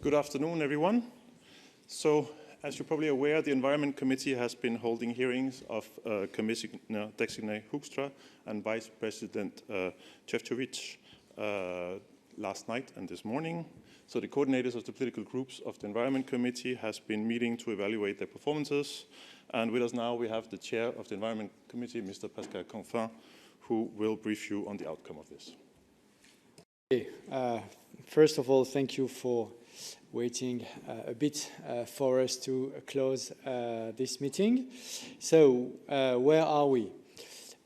Good afternoon, everyone. So, as you're probably aware, the Environment Committee has been holding hearings of Commissioner-designate HOEKSTRA and Vice President ŠEFČOVIČ last night and this morning. So the coordinators of the political groups of the Environment Committee has been meeting to evaluate their performances. And with us now we have the chair of the Environment Committee, Mr. Pascal CANFIN, who will brief you on the outcome of this. First of all, thank you for waiting a bit for us to close this meeting. So, where are we?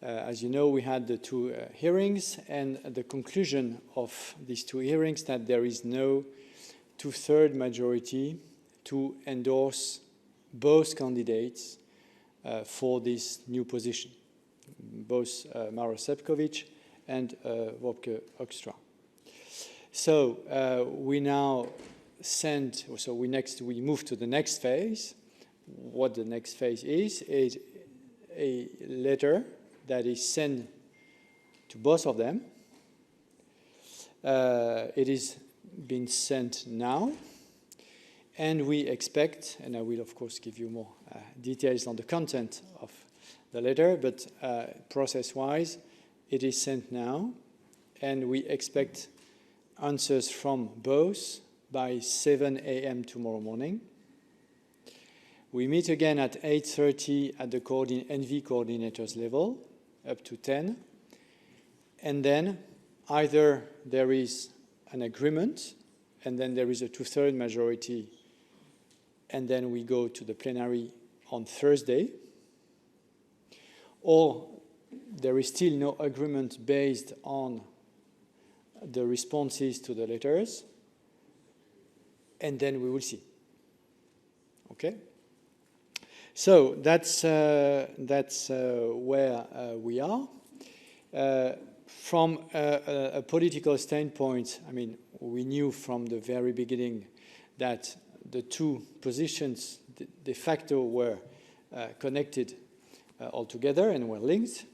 As you know, we had the two hearings, and the conclusion of these two hearings that there is no two-thirds majority to endorse both candidates for this new position, both Maroš and Wopke HOEKSTRA. So we now we move to the next phase. What the next phase is a letter that is sent to both of them. It is being sent now, and we expect, and I will of course give you more details on the content of the letter, but process-wise, it is sent now, and we expect answers from both by 7 a.m. tomorrow morning. We meet again at 8:30 at the ENVI coordinators level, up to 10. And then either there is an agreement, and then there is a two-thirds majority, and then we go to the plenary on Thursday, or there is still no agreement based on the responses to the letters, and then we will see. Okay? So that's where we are. From a political standpoint, I mean, we knew from the very beginning that the two positions de facto were connected altogether and were linked.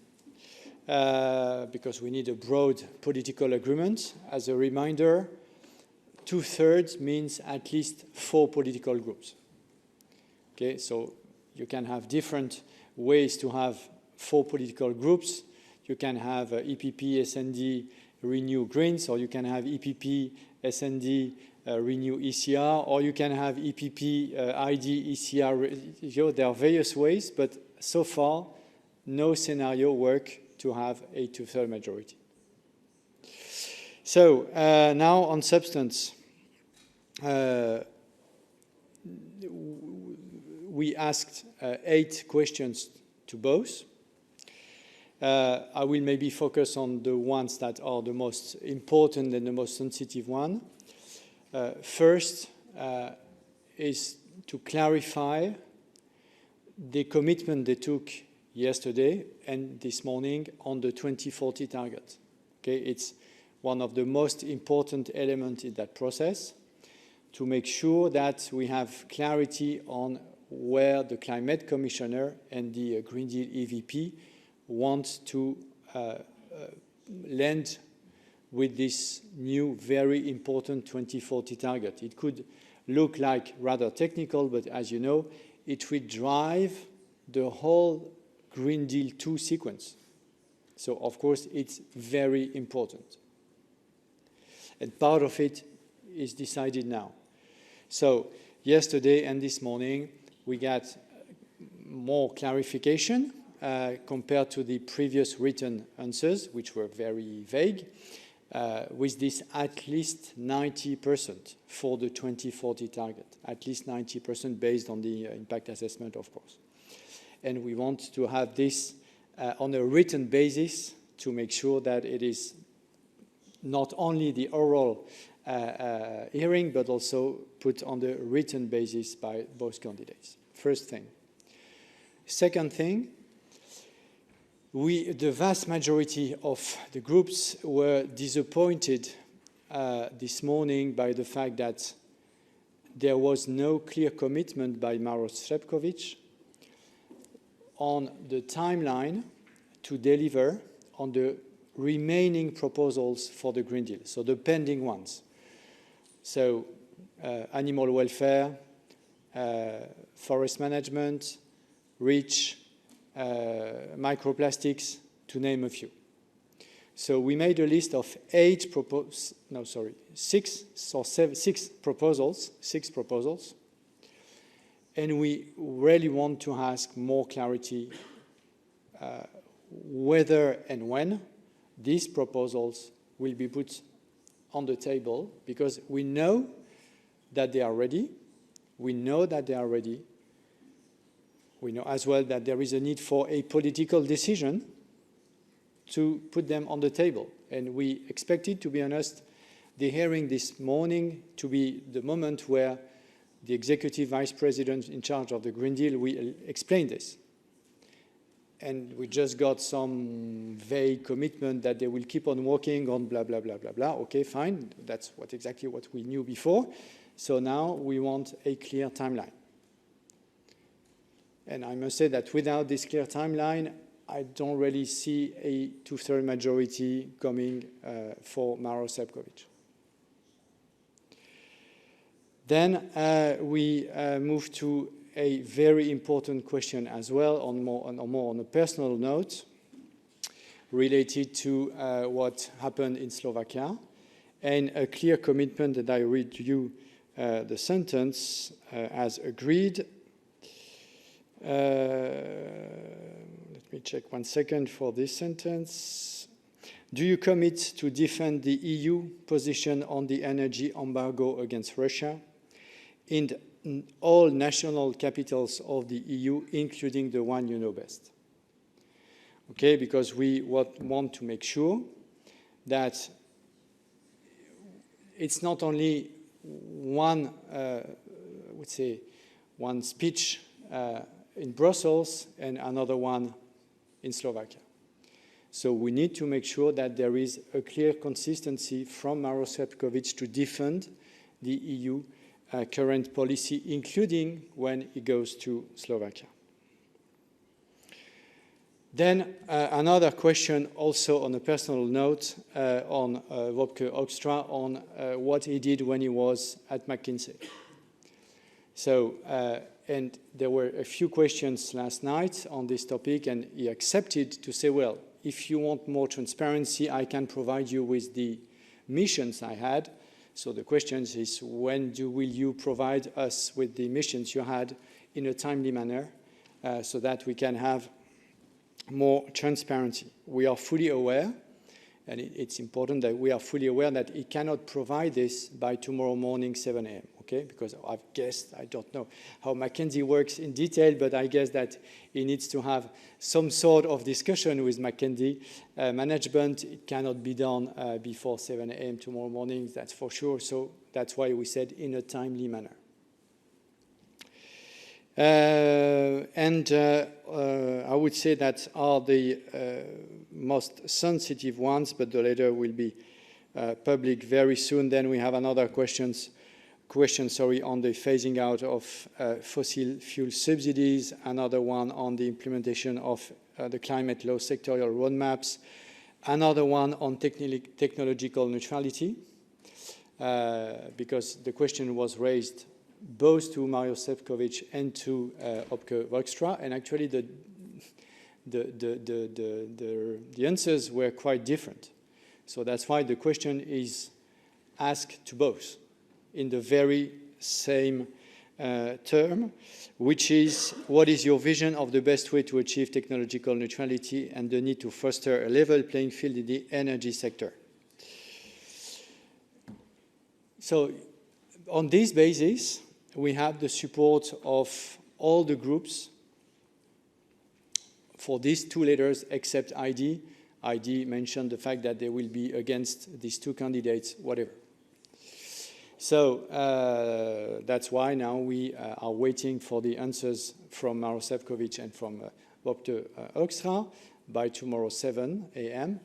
Because we need a broad political agreement. As a reminder, two-thirds means at least 4 political groups. Okay, so you can have different ways to have 4 political groups. You can have EPP, SND, Renew, Greens, or you can have EPP, SND, Renew, ECR, or you can have EPP, ID, ECR. There are various ways, but so far, no scenario works to have a two-thirds majority. So now on substance, we asked 8 questions to both. I will maybe focus on the ones that are the most important and the most sensitive one. First is to clarify the commitment they took yesterday and this morning on the 2040 target. Okay, it's one of the most important elements in that process to make sure that we have clarity on where the Climate Commissioner and the Green Deal EVP want to land with this new, very important 2040 target. It could look like rather technical, but as you know, it will drive the whole Green Deal 2 sequence. So, of course, it's very important. And part of it is decided now. So, yesterday and this morning, we got more clarification compared to the previous written answers, which were very vague, with this at least 90% for the 2040 target, at least 90% based on the impact assessment, of course. And we want to have this on a written basis to make sure that it is not only the oral hearing, but also put on the written basis by both candidates. First thing. Second thing, the vast majority of the groups were disappointed this morning by the fact that there was no clear commitment by Maroš on the timeline to deliver on the remaining proposals for the Green Deal, so the pending ones. So animal welfare, forest management, REACH, microplastics, to name a few. So we made a list of six proposals, and we really want to ask more clarity whether and when these proposals will be put on the table, because we know that they are ready. We know that they are ready. We know as well that there is a need for a political decision to put them on the table. And we expected, to be honest, the hearing this morning to be the moment where the executive vice president in charge of the Green Deal will explain this. And we just got some vague commitment that they will keep on working on blah, blah, blah, blah, blah. Okay, fine. That's exactly what we knew before. So now we want a clear timeline. And I must say that without this clear timeline, I don't really see a two-thirds majority coming for Maroš Šefčovič. Then we move to a very important question as well, on a personal note, related to what happened in Slovakia, and a clear commitment that I read to you the sentence as agreed. Let me check 1 second for this sentence. Do you commit to defend the EU position on the energy embargo against Russia in all national capitals of the EU, including the one you know best? Okay, because we want to make sure that it's not only one, I would say, one speech in Brussels and another one in Slovakia. So we need to make sure that there is a clear consistency from Maroš Šefčovič to defend the EU current policy, including when it goes to Slovakia. Then another question, also on a personal note, on Wopke HOEKSTRA, on what he did when he was at McKinsey. So, and there were a few questions last night on this topic, and he accepted to say, well, if you want more transparency, I can provide you with the missions I had. So the question is, when will you provide us with the missions you had in a timely manner so that we can have more transparency? We are fully aware, and it's important that we are fully aware that he cannot provide this by tomorrow morning, 7 a.m., okay? Because I've guessed, I don't know how McKinsey works in detail, but I guess that he needs to have some sort of discussion with McKinsey management. It cannot be done before 7 a.m. tomorrow morning, that's for sure. So that's why we said in a timely manner. I would say that are the most sensitive ones, but the letter will be public very soon. Then we have another question, on the phasing out of fossil fuel subsidies, another one on the implementation of the climate law sectorial roadmaps, another one on technological neutrality, because the question was raised both to Maroš Šefčovič and to Wopke HOEKSTRA, and actually the answers were quite different. So that's why the question is asked to both in the very same term, which is, what is your vision of the best way to achieve technological neutrality and the need to foster a level playing field in the energy sector? So on this basis, we have the support of all the groups for these two letters except ID. ID mentioned the fact that they will be against these two candidates, whatever. So that's why now we are waiting for the answers from Maroš Šefčovič and from Wopke HOEKSTRA by tomorrow 7 a.m.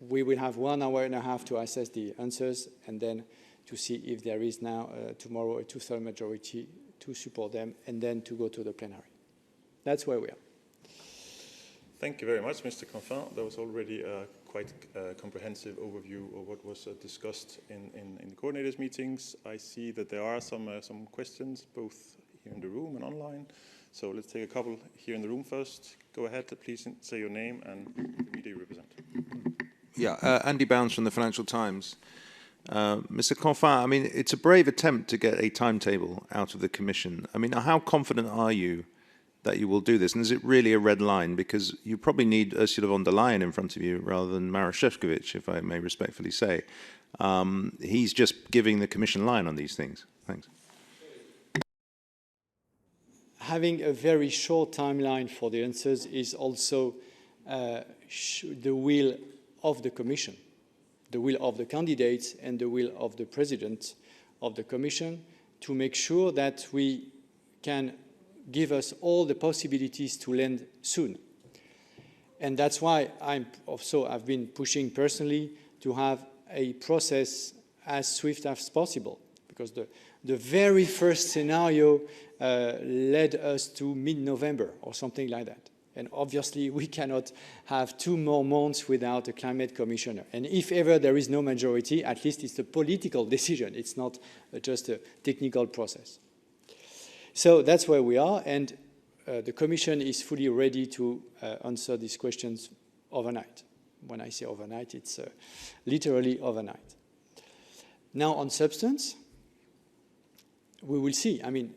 We will have 1 hour and a half to assess the answers and then to see if there is now tomorrow a two-thirds majority to support them and then to go to the plenary. That's where we are. Thank you very much, Mr. CANFIN. That was already quite comprehensive overview of what was discussed in the coordinators meetings. I see that there are some questions, both here in the room and online. So let's take a couple here in the room first. Go ahead, please say your name and the media you represent. Yeah, Andy Bounds from the Financial Times. Mr. Canfin, I mean, it's a brave attempt to get a timetable out of the Commission. I mean, how confident are you that you will do this? And is it really a red line? Because you probably need Ursula von der Leyen in front of you rather than Maroš ŠEFČOVIČ, if I may respectfully say. He's just giving the Commission line on these things. Thanks. Having a very short timeline for the answers is also the will of the Commission, the will of the candidates and the will of the President of the Commission to make sure that we can give us all the possibilities to land soon. And that's why I've been pushing personally to have a process as swift as possible, because the very first scenario led us to mid-November or something like that. And obviously, we cannot have 2 more months without a climate commissioner. And if ever there is no majority, at least it's a political decision. It's not just a technical process. So that's where we are. And the Commission is fully ready to answer these questions overnight. When I say overnight, it's literally overnight. Now, on substance, we will see. I mean,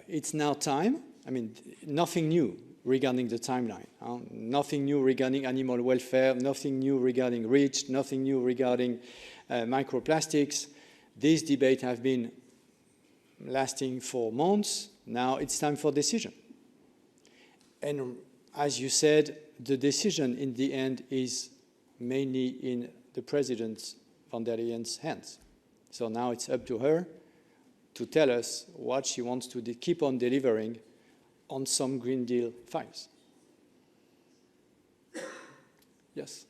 it's now time. I mean, nothing new regarding the timeline. Nothing new regarding animal welfare, nothing new regarding REACH, nothing new regarding microplastics. These debates have been lasting for months. Now it's time for decision. And as you said, the decision in the end is mainly in the President von der Leyen's hands. So now it's up to her to tell us what she wants to keep on delivering on some Green Deal files. Yes.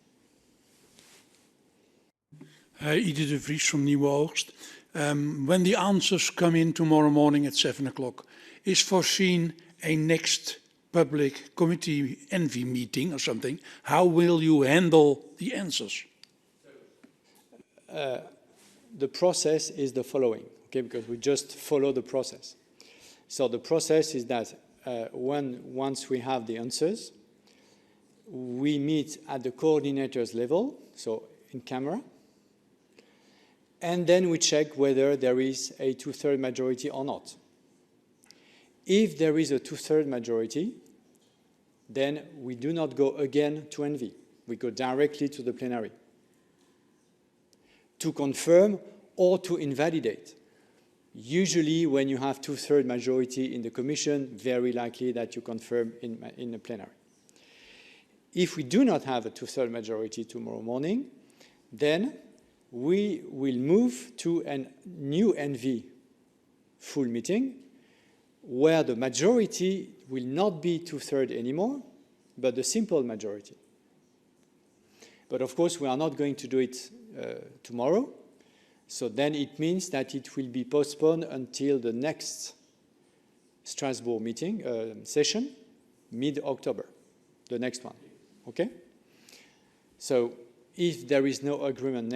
Ieder de Vries from Nieuwe Oogst. When the answers come in tomorrow morning at 7 o'clock, is foreseen a next public committee ENVI meeting or something? How will you handle the answers? The process is the following, okay, because we just follow the process. So the process is that once we have the answers, we meet at the coordinators level, so in camera, and then we check whether there is a 2/3 majority or not. If there is a 2/3 majority, then we do not go again to ENVI. We go directly to the plenary to confirm or to invalidate. Usually, when you have 2/3 majority in the Commission, very likely that you confirm in the plenary. If we do not have a 2/3 majority tomorrow morning, then we will move to a new ENVI full meeting where the majority will not be 2/3 anymore, but the simple majority. But of course, we are not going to do it tomorrow. So then it means that it will be postponed until the next Strasbourg meeting session, mid-October, the next one, okay? So if there is no agreement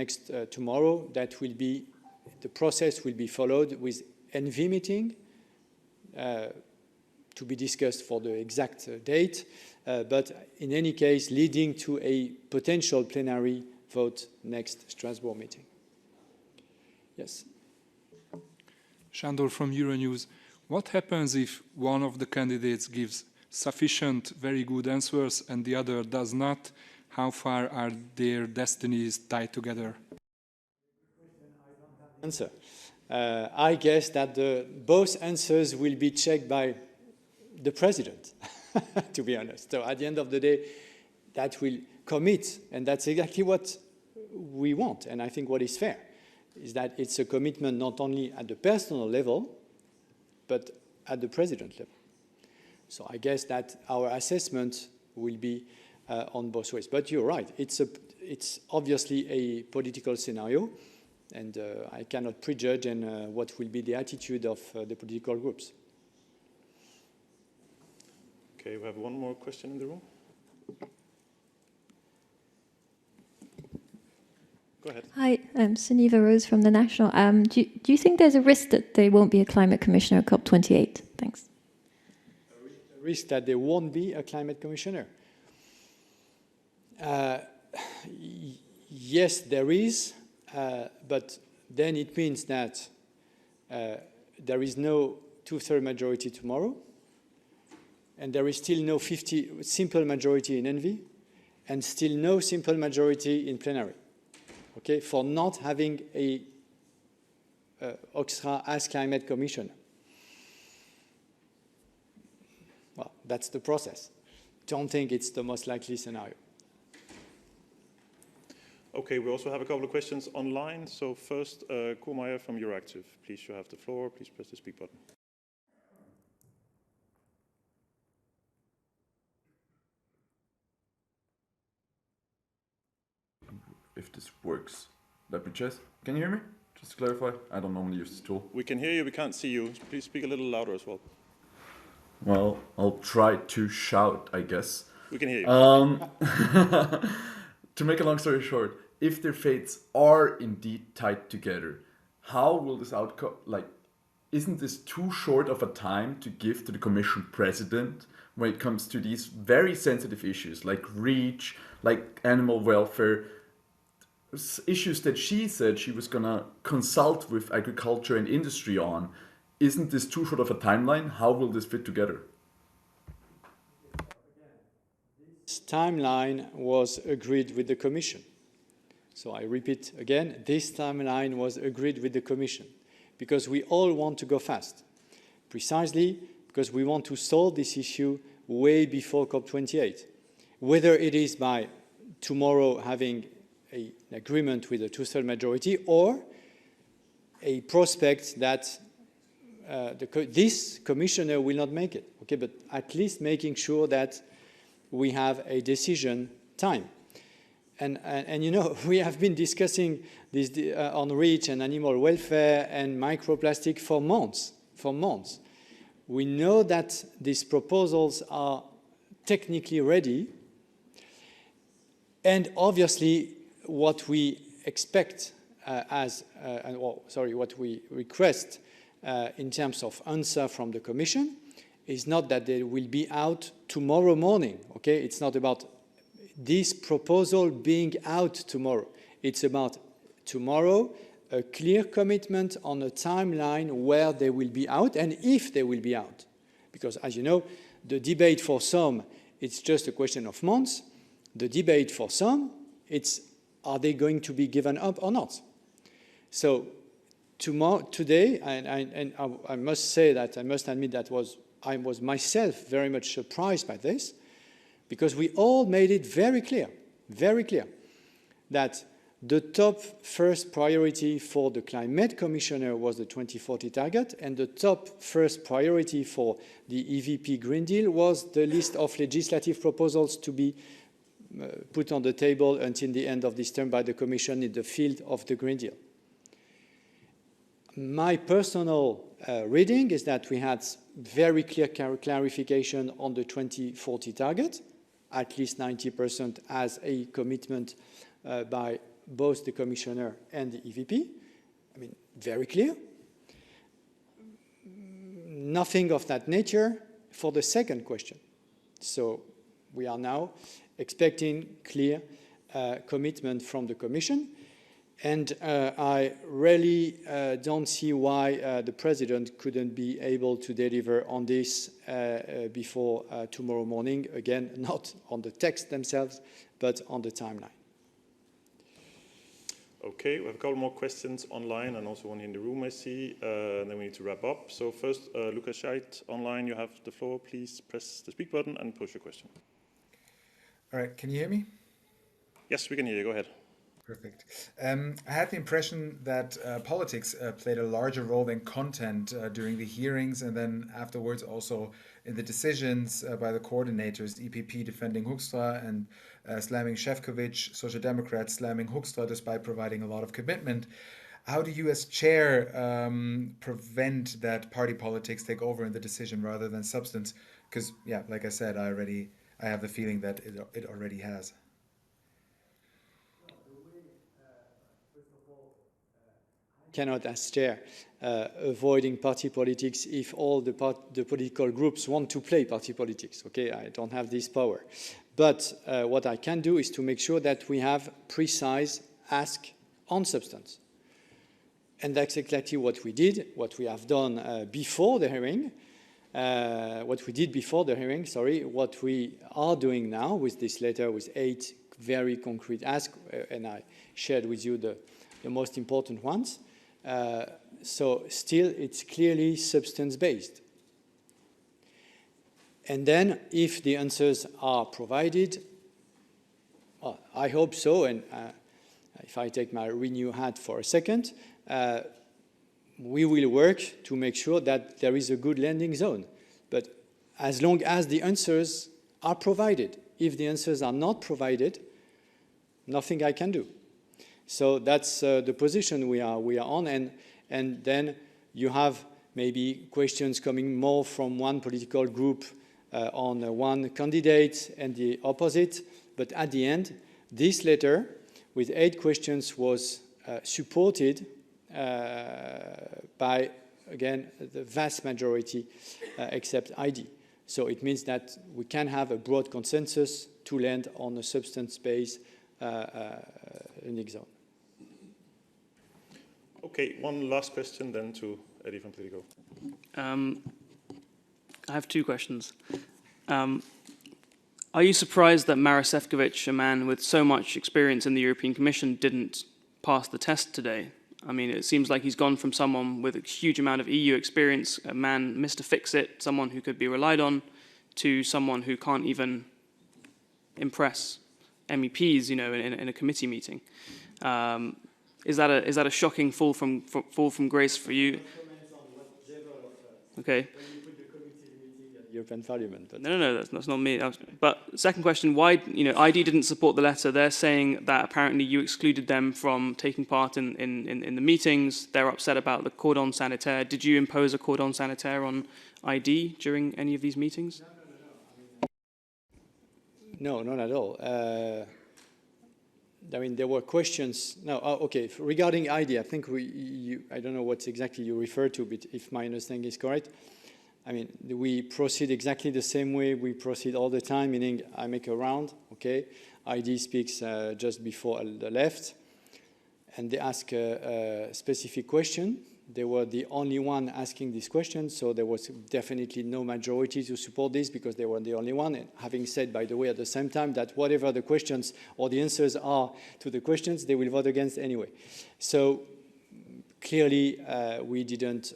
tomorrow, the process will be followed with ENVI meeting to be discussed for the exact date, but in any case, leading to a potential plenary vote next Strasbourg meeting. Yes. Sándor from Euronews. What happens if one of the candidates gives sufficient, very good answers and the other does not? How far are their destinies tied together? Answer. I guess that both answers will be checked by the President, to be honest. So at the end of the day, that will commit, and that's exactly what we want, and I think what is fair is that it's a commitment not only at the personal level, but at the President level. So I guess that our assessment will be on both ways. But you're right, it's obviously a political scenario, and I cannot prejudge what will be the attitude of the political groups. Okay, we have one more question in the room. Go ahead. Hi, I'm Sunniva Rose from The National. Do you think there's a risk that there won't be a climate commissioner at COP28? Thanks. A risk that there won't be a climate commissioner? Yes, there is, but then it means that there is no two-thirds majority tomorrow, and there is still no simple majority in ENVI, and still no simple majority in plenary, okay, for not having a HOEKSTRA as climate commissioner. Well, that's the process. Don't think it's the most likely scenario. Okay, we also have a couple of questions online. So first, Koolmeijer from Euractiv. Please, you have the floor. Please press the speak button. If this works. Let me just, can you hear me? Just to clarify, I don't normally use this tool. We can hear you, we can't see you. Please speak a little louder as well. Well, I'll try to shout, I guess. We can hear you. To make a long story short, if their fates are indeed tied together, how will this outcome, like, isn't this too short of a time to give to the Commission President when it comes to these very sensitive issues like REACH, like animal welfare, issues that she said she was going to consult with agriculture and industry on? Isn't this too short of a timeline? How will this fit together? This timeline was agreed with the Commission. So I repeat again, this timeline was agreed with the Commission because we all want to go fast, precisely because we want to solve this issue way before COP28. Whether it is by tomorrow having an agreement with a two-thirds majority or a prospect that this commissioner will not make it, okay, but at least making sure that we have a decision time. And you know, we have been discussing this on REACH and animal welfare and microplastic for months, We know that these proposals are technically ready, and obviously what we expect what we request in terms of answer from the Commission is not that they will be out tomorrow morning, okay? It's not about this proposal being out tomorrow. It's about tomorrow, a clear commitment on a timeline where they will be out and if they will be out. Because as you know, the debate for some, it's just a question of months. The debate for some, it's are they going to be given up or not? So today, and I must say that, I must admit that I was myself very much surprised by this, because we all made it very clear, that the top first priority for the climate commissioner was the 2040 target, and the top first priority for the EVP Green Deal was the list of legislative proposals to be put on the table until the end of this term by the Commission in the field of the Green Deal. My personal reading is that we had very clear clarification on the 2040 target, at least 90% as a commitment by both the Commissioner and the EVP. I mean, very clear. Nothing of that nature for the second question. So we are now expecting clear commitment from the Commission. And I really don't see why the President couldn't be able to deliver on this before tomorrow morning. Again, not on the text themselves, but on the timeline. Okay, we have a couple more questions online and also one in the room, I see. And then we need to wrap up. So first, Lucas Scheidt online, you have the floor. Please press the speak button and post your question. All right, can you hear me? Yes, we can hear you. Go ahead. Perfect. I had the impression that politics played a larger role than content during the hearings and then afterwards also in the decisions by the coordinators, EPP defending HOEKSTRA and slamming ŠEFČOVIČ, Social Democrats slamming HOEKSTRA despite providing a lot of commitment. How do you as chair prevent that party politics take over in the decision rather than substance? Because, yeah, like I said, I have the feeling that it already has. cannot, as chair, avoiding party politics if all the political groups want to play party politics. Okay, I don't have this power. But what I can do is to make sure that we have precise ask on substance. And that's exactly what we did, what we have done before the hearing, what we did before the hearing, sorry, what we are doing now with this letter with 8 very concrete asks, and I shared with you the most important ones. So still, it's clearly substance-based. And then, if the answers are provided, well, I hope so, and if I take my Renew hat for a second, we will work to make sure that there is a good landing zone. But as long as the answers are provided, if the answers are not provided, nothing I can do. So that's the position we are on, and then you have maybe questions coming more from one political group on one candidate and the opposite. But at the end, this letter with 8 questions was supported by, again, the vast majority except ID. So it means that we can have a broad consensus to land on a substance-based landing zone. Okay, one last question then to Eddie from Politico. I have 2 questions. Are you surprised that Maroš ŠEFČOVIČ, a man with so much experience in the European Commission, didn't pass the test today? I mean, it seems like he's gone from someone with a huge amount of EU experience, a man, Mr. Fix-It, someone who could be relied on, to someone who can't even impress MEPs, you know, in a committee meeting. Is that a shocking fall from grace for you? Okay. European Parliament. But No, that's not me. But second question, why, you know, ID didn't support the letter. They're saying that apparently you excluded them from taking part in the meetings. They're upset about the cordon sanitaire. Did you impose a cordon sanitaire on ID during any of these meetings? No, not at all. I mean, there were questions. No, okay. Regarding ID, I think I don't know what exactly you refer to, but if my understanding is correct, I mean, we proceed exactly the same way we proceed all the time, meaning I make a round, okay? ID speaks just before the left, and they ask a specific question. They were the only one asking this question, so there was definitely no majority to support this because they were the only one. And having said, by the way, at the same time, that whatever the questions or the answers are to the questions, they will vote against anyway. So clearly, we didn't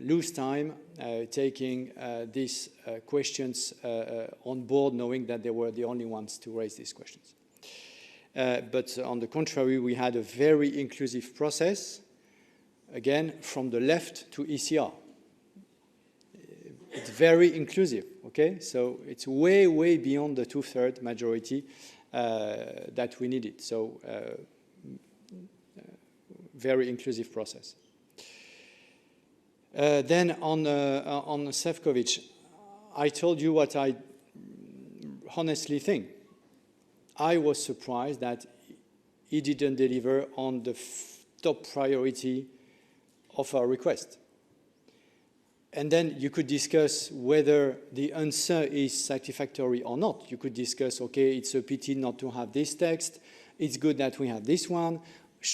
lose time taking these questions on board, knowing that they were the only ones to raise these questions. But on the contrary, we had a very inclusive process, again, from the left to ECR. It's very inclusive, okay? So it's way, way beyond the 2/3 majority that we needed. So very inclusive process. Then on ŠEFČOVIČ, I told you what I honestly think. I was surprised that he didn't deliver on the top priority of our request. And then you could discuss whether the answer is satisfactory or not. You could discuss, okay, it's a pity not to have this text. It's good that we have this one.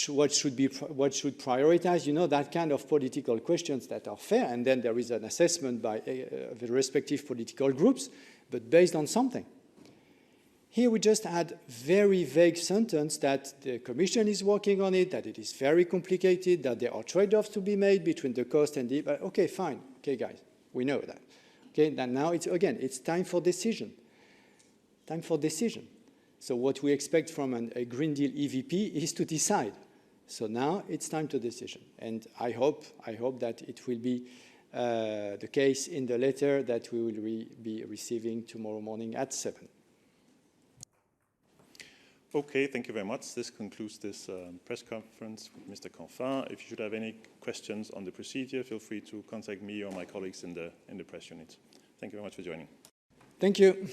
What should prioritize? You know, that kind of political questions that are fair. And then there is an assessment by the respective political groups, but based on something. Here we just had very vague sentence that the Commission is working on it, that it is very complicated, that there are trade-offs to be made between the cost and the... Okay, fine. Okay, guys, we know that. Okay, then now it's time for decision. Time for decision. So what we expect from a Green Deal EVP is to decide. So now it's time to decision. And I hope that it will be the case in the letter that we will be receiving tomorrow morning at 7. Okay, thank you very much. This concludes this press conference with Mr. CANFIN. If you should have any questions on the procedure, feel free to contact me or my colleagues in the press unit. Thank you very much for joining. Thank you.